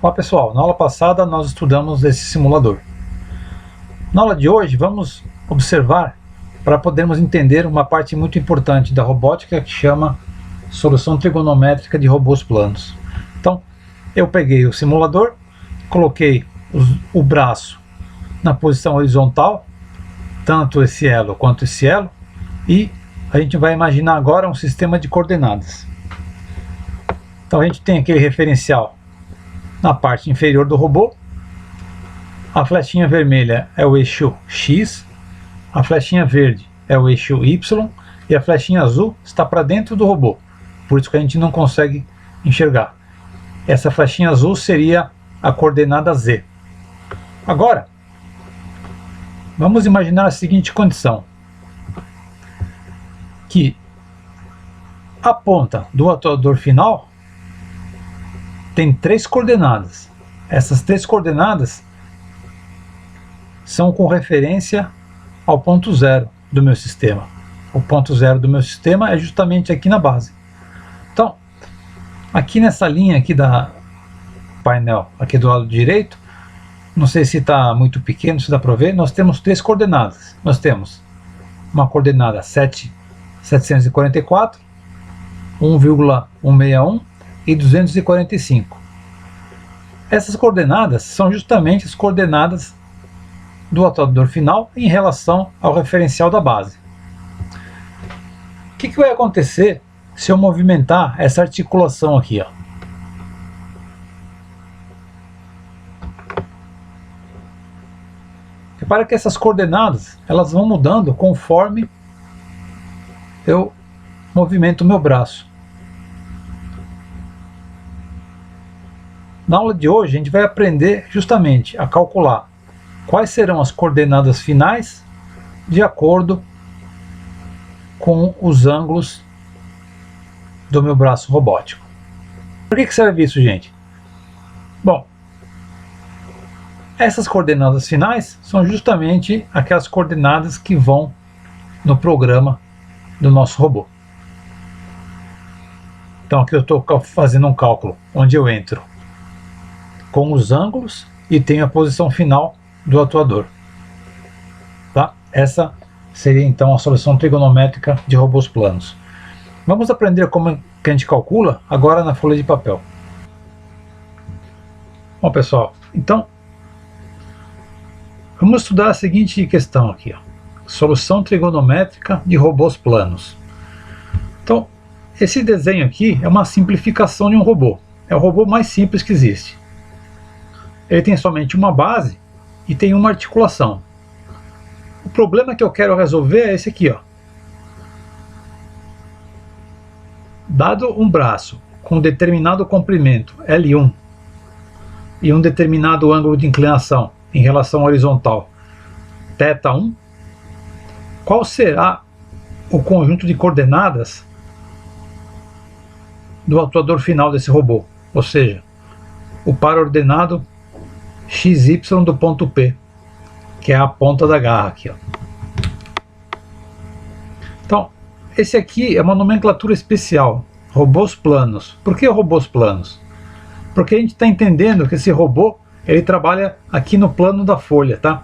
Olá pessoal, na aula passada nós estudamos esse simulador. Na aula de hoje vamos observar para podermos entender uma parte muito importante da robótica que chama solução trigonométrica de robôs planos. Então eu peguei o simulador, coloquei o braço na posição horizontal, tanto esse elo quanto esse elo, e a gente vai imaginar agora um sistema de coordenadas. Então a gente tem aquele referencial na parte inferior do robô, a flechinha vermelha é o eixo X, a flechinha verde é o eixo Y e a flechinha azul está para dentro do robô, por isso que a gente não consegue enxergar. Essa flechinha azul seria a coordenada Z. Agora, vamos imaginar a seguinte condição, que a ponta do atuador final tem 3 coordenadas. Essas 3 coordenadas são com referência ao ponto zero do meu sistema. O ponto zero do meu sistema é justamente aqui na base. Então, aqui nessa linha aqui da painel, aqui do lado direito, não sei se está muito pequeno, se dá para ver, nós temos 3 coordenadas. Nós temos uma coordenada 744, 1,161 e 245. Essas coordenadas são justamente as coordenadas do atuador final em relação ao referencial da base. O que vai acontecer se eu movimentar essa articulação aqui, ó? Repara que essas coordenadas elas vão mudando conforme eu movimento o meu braço. Na aula de hoje a gente vai aprender justamente a calcular quais serão as coordenadas finais de acordo com os ângulos do meu braço robótico. Por que serve isso, gente? Bom, essas coordenadas finais são justamente aquelas coordenadas que vão no programa do nosso robô. Então aqui eu estou fazendo um cálculo onde eu entro com os ângulos e tenho a posição final do atuador. Tá? Essa seria então a solução trigonométrica de robôs planos. Vamos aprender como que a gente calcula agora na folha de papel. Bom pessoal, então vamos estudar a seguinte questão aqui, ó. Solução trigonométrica de robôs planos. Então esse desenho aqui é uma simplificação de um robô. É o robô mais simples que existe. Ele tem somente uma base e tem uma articulação. O problema que eu quero resolver é esse aqui, ó. Dado um braço com determinado comprimento L1 e um determinado ângulo de inclinação em relação horizontal θ1, qual será o conjunto de coordenadas do atuador final desse robô? Ou seja, o par ordenado XY do ponto P, que é a ponta da garra aqui, ó. Então, esse aqui é uma nomenclatura especial, robôs planos. Por que robôs planos? Porque a gente está entendendo que esse robô ele trabalha aqui no plano da folha, tá?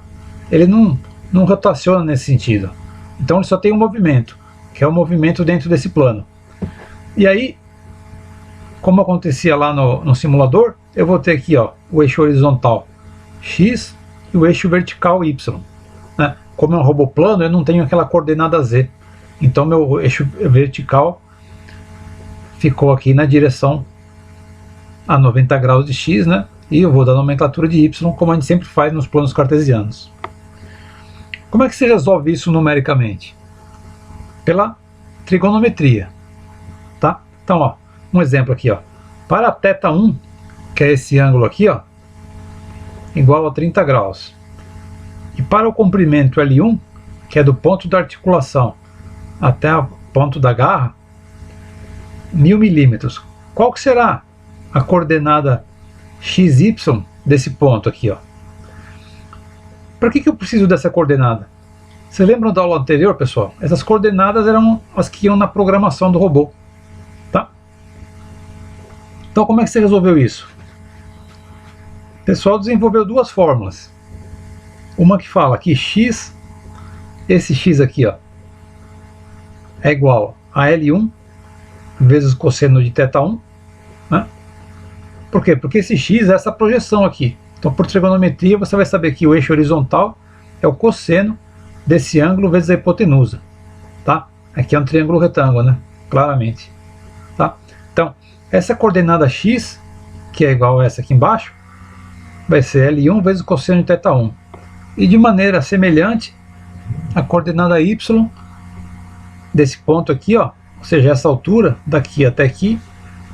Ele não rotaciona nesse sentido. Então ele só tem um movimento, que é o movimento dentro desse plano. E aí, como acontecia lá no simulador, eu vou ter aqui, ó, o eixo horizontal X e o eixo vertical Y. Né? Como é um robô plano, eu não tenho aquela coordenada Z. Então meu eixo vertical ficou aqui na direção a 90 graus de X, né? E eu vou dar nomenclatura de Y, como a gente sempre faz nos planos cartesianos. Como é que se resolve isso numericamente? Pela trigonometria. Tá? Então, ó, um exemplo aqui, ó. Para θ1, que é esse ângulo aqui, ó, igual a 30 graus. E para o comprimento L1, que é do ponto da articulação até o ponto da garra, 1000 milímetros. Qual que será a coordenada XY desse ponto aqui, ó? Para que eu preciso dessa coordenada? Vocês lembram da aula anterior, pessoal? Essas coordenadas eram as que iam na programação do robô. Tá? Então como é que você resolveu isso? O pessoal desenvolveu duas fórmulas. Uma que fala que x, esse x aqui, ó, é igual a L1 vezes o cosseno de θ1, né? Por quê? Porque esse x é essa projeção aqui. Então, por trigonometria, você vai saber que o eixo horizontal é o cosseno desse ângulo vezes a hipotenusa, tá? Aqui é um triângulo retângulo, né? Claramente, tá? Então, essa coordenada x, que é igual a essa aqui embaixo, vai ser L1 vezes o cosseno de θ1. E de maneira semelhante, a coordenada y desse ponto aqui, ó, ou seja, essa altura daqui até aqui,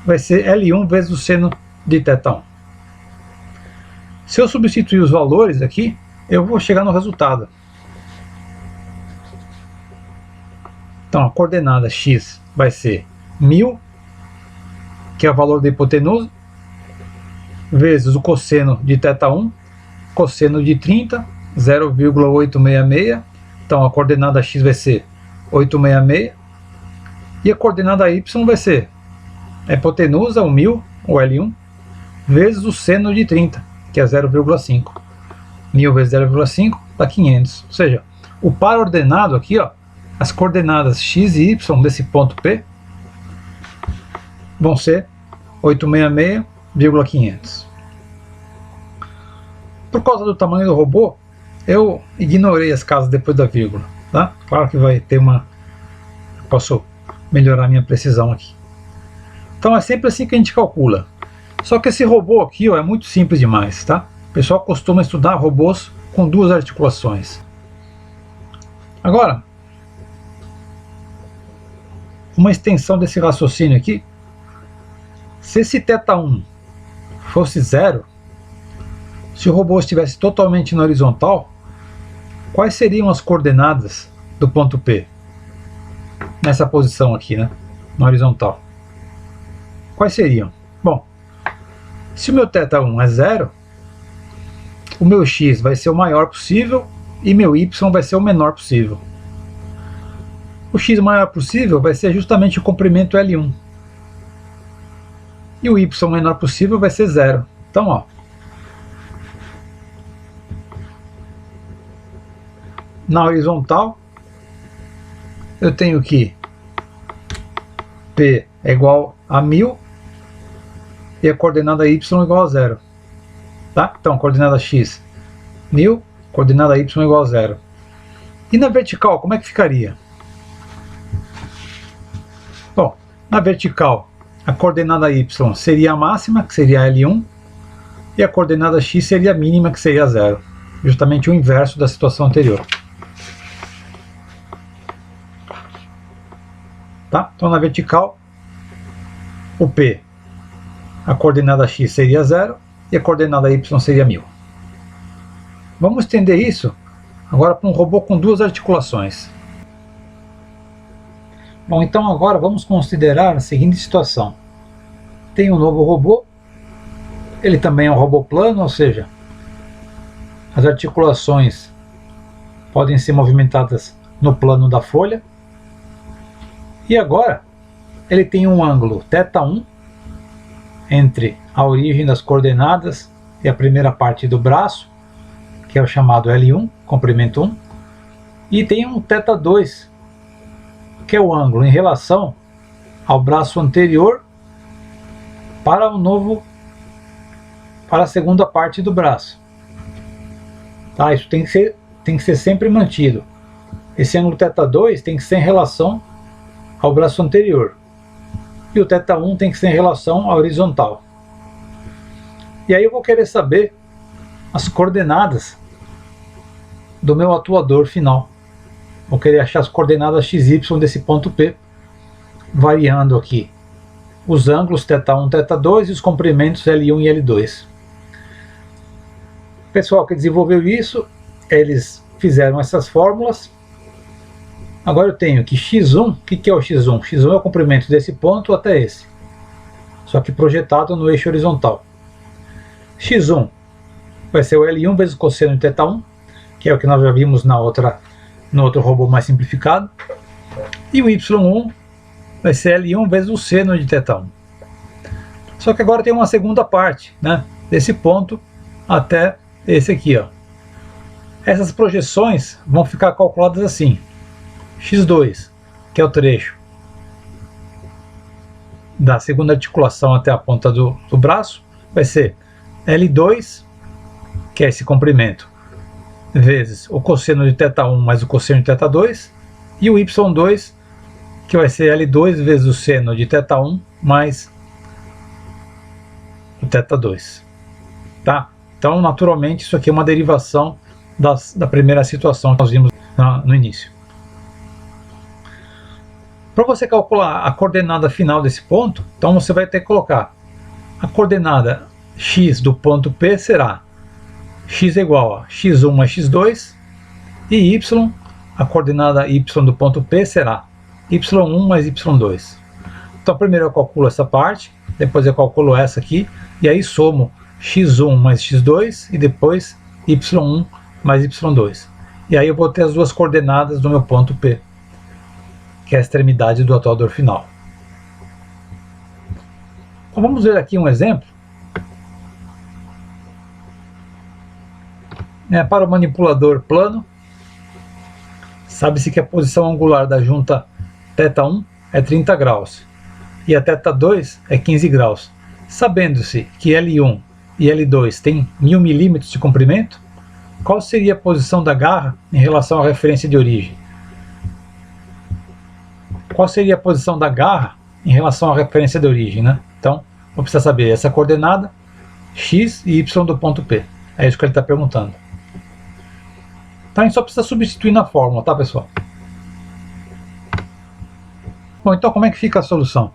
vai ser L1 vezes o seno de θ1. Se eu substituir os valores aqui, eu vou chegar no resultado. Então, a coordenada x vai ser 1000, que é o valor da hipotenusa, vezes o cosseno de θ1, cosseno de 30, 0,866. Então, a coordenada x vai ser 866. E a coordenada y vai ser a hipotenusa, o 1000, o L1, vezes o seno de 30, que é 0,5. 1000 vezes 0,5 dá 500. Ou seja, o par ordenado aqui, ó, as coordenadas x e y desse ponto P vão ser 866,500. Por causa do tamanho do robô, eu ignorei as casas depois da vírgula, tá? Claro que vai ter uma... Posso melhorar minha precisão aqui. Então é sempre assim que a gente calcula. Só que esse robô aqui, ó, é muito simples demais, tá? O pessoal costuma estudar robôs com duas articulações. Agora, uma extensão desse raciocínio aqui. Se esse θ1 fosse zero, se o robô estivesse totalmente na horizontal, quais seriam as coordenadas do ponto P? Nessa posição aqui, né? Na horizontal. Quais seriam? Bom, se o meu θ1 é zero, o meu x vai ser o maior possível e meu y vai ser o menor possível. O x maior possível vai ser justamente o comprimento L1. E o y menor possível vai ser zero. Então, ó, na horizontal, eu tenho que P é igual a 1000 e a coordenada y é igual a zero. Tá? Então, coordenada x 1000, coordenada y é igual a zero. E na vertical, como é que ficaria? Bom, na vertical, a coordenada y seria a máxima, que seria L1, e a coordenada x seria a mínima, que seria zero. Justamente o inverso da situação anterior. Tá? Então, na vertical, o P, a coordenada x seria zero e a coordenada y seria 1000. Vamos estender isso agora para um robô com duas articulações. Bom, então agora vamos considerar a seguinte situação. Tem um novo robô, ele também é um robô plano, ou seja, as articulações podem ser movimentadas no plano da folha. E agora ele tem um ângulo θ1 entre a origem das coordenadas e a primeira parte do braço, que é o chamado L1, comprimento 1, e tem um θ2, que é o ângulo em relação ao braço anterior para a segunda parte do braço. Tá? Isso tem que ser sempre mantido. Esse ângulo θ2 tem que ser em relação ao braço anterior. E o θ1 tem que ser em relação à horizontal. E aí eu vou querer saber as coordenadas do meu atuador final. Vou querer achar as coordenadas x, y desse ponto P, variando aqui os ângulos θ1, θ2 e os comprimentos L1 e L2. O pessoal que desenvolveu isso, eles fizeram essas fórmulas. Agora eu tenho que x1, o que é o x1? x1 é o comprimento desse ponto até esse, só que projetado no eixo horizontal. x1 vai ser o L1 vezes o cosseno de θ1, que é o que nós já vimos no outro robô mais simplificado. E o y1 vai ser L1 vezes o seno de θ1. Só que agora tem uma segunda parte, né? Desse ponto até esse aqui, ó. Essas projeções vão ficar calculadas assim: x2, que é o trecho da segunda articulação até a ponta do braço, vai ser L2, que é esse comprimento, vezes o cosseno de θ1 mais o cosseno de θ2, e o y2, que vai ser L2 vezes o seno de θ1 mais o θ2. Tá? Então, naturalmente, isso aqui é uma derivação da primeira situação que nós vimos no início. Para você calcular a coordenada final desse ponto, então você vai ter que colocar a coordenada x do ponto P será x igual a x1 mais x2, e y, a coordenada y do ponto P será y1 mais y2. Então primeiro eu calculo essa parte, depois eu calculo essa aqui, e aí somo x1 mais x2 e depois y1 mais y2. E aí eu vou ter as duas coordenadas do meu ponto P, que é a extremidade do atuador final. Então vamos ver aqui um exemplo. Para o manipulador plano, sabe-se que a posição angular da junta θ1 é 30 graus e a θ2 é 15 graus. Sabendo-se que L1 e L2 têm 1000 mm de comprimento, qual seria a posição da garra em relação à referência de origem? Qual seria a posição da garra em relação à referência de origem, né? Então, vou precisar saber essa coordenada, x e y do ponto P. É isso que ele está perguntando. Então, a gente só precisa substituir na fórmula, tá, pessoal? Bom, então como é que fica a solução?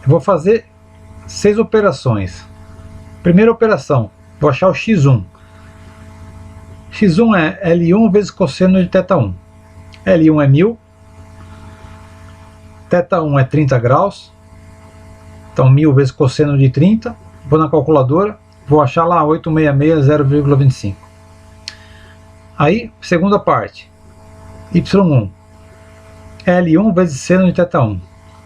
Eu vou fazer 6 operações. Primeira operação, vou achar o x1. x1 é L1 vezes cosseno de θ1. L1 é 1000. θ1 é 30 graus. Então 1000 vezes cosseno de 30. Vou na calculadora, vou achar lá 866, 0,25. Aí, segunda parte, y1, L1 vezes seno de θ1.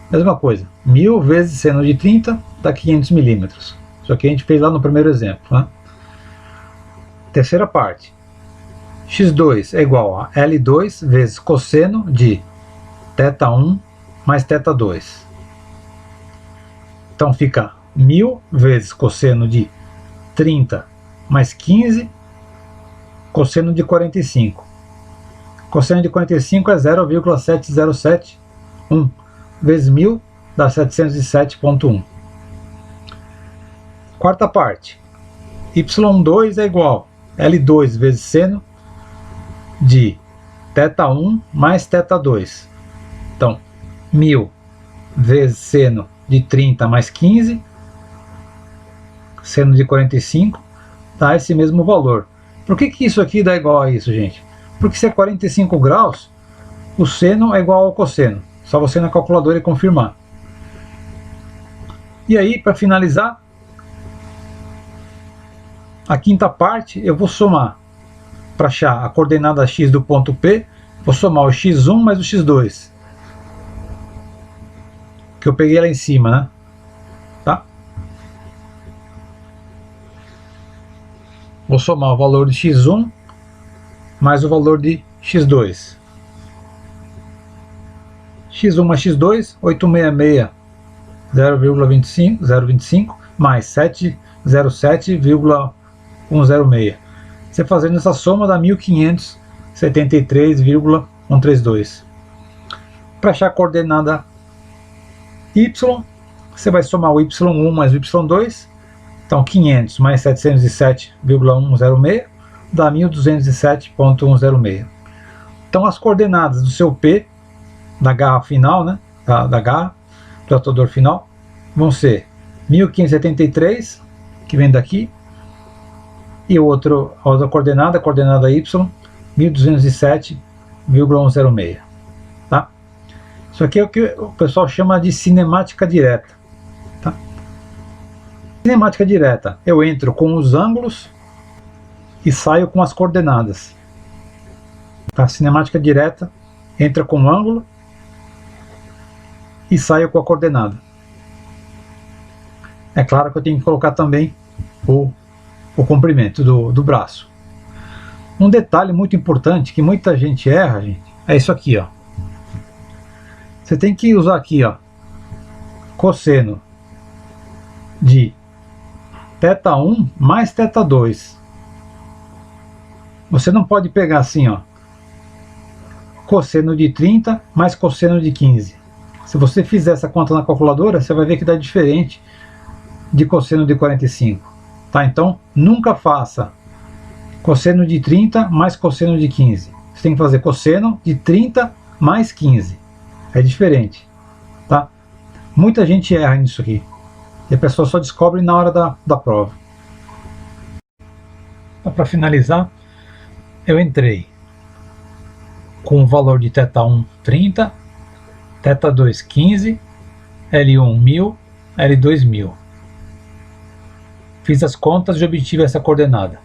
Mesma coisa, 1000 vezes seno de 30 dá 500 milímetros. Isso aqui a gente fez lá no primeiro exemplo, né? Terceira parte, x2 é igual a L2 vezes cosseno de θ1 mais θ2. Então fica 1000 vezes cosseno de 30 mais 15, cosseno de 45. Cosseno de 45 é 0,7071 vezes 1000 dá 707,1. Quarta parte, y2 é igual a L2 vezes seno de θ1 mais θ2. Então, 1000 vezes seno de 30 mais 15, seno de 45, dá esse mesmo valor. Por que isso aqui dá igual a isso, gente? Porque se é 45 graus, o seno é igual ao cosseno. Só você na calculadora confirmar. E aí, para finalizar, a quinta parte eu vou somar. Para achar a coordenada x do ponto P, vou somar o x1 mais o x2. Que eu peguei lá em cima, né? Tá? Vou somar o valor de x1 mais o valor de x2. x1 mais x2, 866, 0,25 mais 707,106. Você fazendo essa soma dá 1573,132. Para achar a coordenada y, você vai somar o y1 mais o y2. Então 500 mais 707,106 dá 1207,106. Então as coordenadas do seu P, da garra final, né, da garra do atuador final, vão ser 1573, que vem daqui, e a outra coordenada, a coordenada y, 1207,106. Tá? Isso aqui é o que o pessoal chama de cinemática direta. Tá? Cinemática direta, eu entro com os ângulos e saio com as coordenadas. Tá? Cinemática direta, entra com o ângulo e saio com a coordenada. É claro que eu tenho que colocar também o o comprimento do braço. Um detalhe muito importante que muita gente erra, gente, é isso aqui, ó. Você tem que usar aqui, ó, cosseno de θ1 mais θ2. Você não pode pegar assim, ó, cosseno de 30 mais cosseno de 15. Se você fizer essa conta na calculadora, você vai ver que dá diferente de cosseno de 45. Tá? Então, nunca faça cosseno de 30 mais cosseno de 15. Você tem que fazer cosseno de 30 mais 15. É diferente. Tá? Muita gente erra nisso aqui. E a pessoa só descobre na hora da prova. Então, para finalizar, eu entrei com o valor de θ1 30, θ2 15, L1 1000, L2 1000. Fiz as contas e obtive essa coordenada.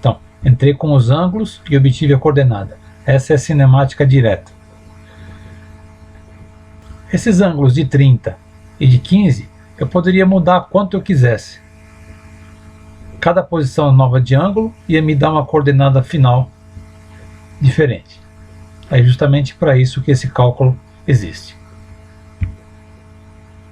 Então, entrei com os ângulos e obtive a coordenada. Essa é a cinemática direta. Esses ângulos de 30 e de 15, eu poderia mudar quanto eu quisesse. Cada posição nova de ângulo ia me dar uma coordenada final diferente. É justamente para isso que esse cálculo existe.